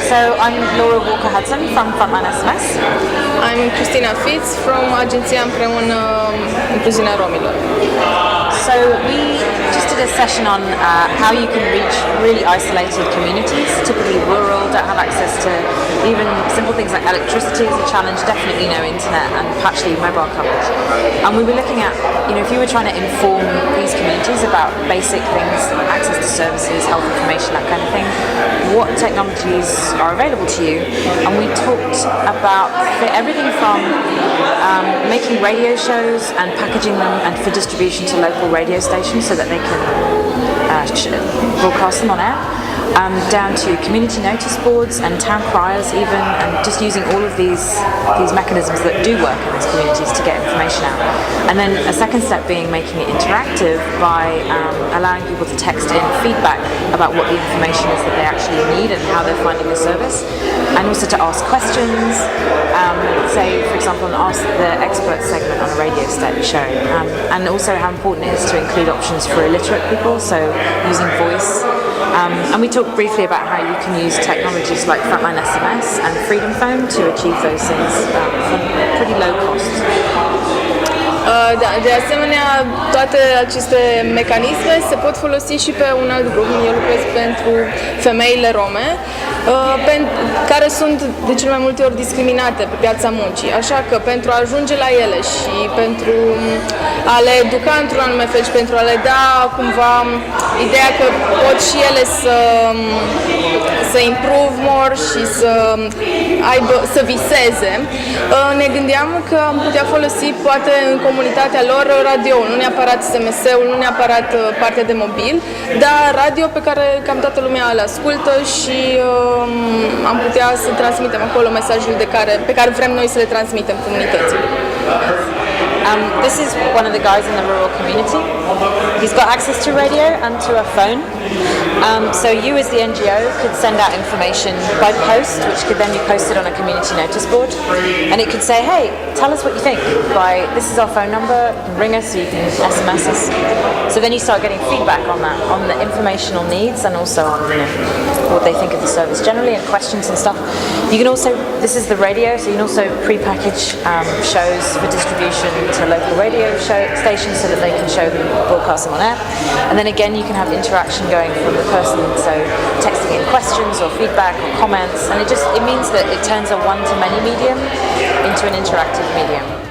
So I'm Laura Walker-Hudson from Frontline SMS. I'm Cristina Fitz from agenția împreună Incluziunea Romilor. So we just did a session on how you can reach really isolated communities, typically rural, don't have access to even simple things like electricity is a challenge, definitely no internet and patchy mobile coverage. And we were looking at, if you were trying to inform these communities about basic things, access to services, health information, that kind of thing, what technologies are available to you. And we talked about everything from making radio shows and packaging them and for distribution to local radio stations so that they can broadcast them on air, down to community notice boards and town criers even, and just using all of these mechanisms that do work in these communities to get information out. And then a second step being making it interactive by allowing people to text in feedback about what the information is that they actually need and how they're finding the service, and also to ask questions, say for example an Ask the Expert segment on a radio show, and also how important it is to include options for illiterate people, so using voice. And we talked briefly about how you can use technologies like Frontline SMS and Freedom Phone to achieve those things for pretty low cost. De asemenea, toate aceste mecanisme se pot folosi și pe un alt grup. Eu lucrez pentru femeile rome, care sunt de cele mai multe ori discriminate pe piața muncii. Așa că pentru a ajunge la ele și pentru a le educa într-un anume fel și pentru a le da cumva ideea că pot și ele să improve more și să viseze, ne gândeam că am putea folosi poate în comunitatea lor radio, nu neapărat SMS-ul, nu neapărat partea de mobil, dar radio pe care cam toată lumea le ascultă și am putea să transmitem acolo mesajul pe care vrem noi să le transmitem comunității. This is one of the guys in the rural community. He's got access to radio and to a phone. So you as the NGO could send out information by post, which could then be posted on a community notice board. And it could say, hey, tell us what you think. This is our phone number, you can ring us, you can SMS us. So then you start getting feedback on that, on the informational needs and also on what they think of the service generally and questions and stuff. You can also, this is the radio, so you can also pre-package shows for distribution to local radio stations so that they can broadcast them on air. And then again you can have interaction going from the person, so texting in questions or feedback or comments, and it means that it turns a one-to-many medium into an interactive medium.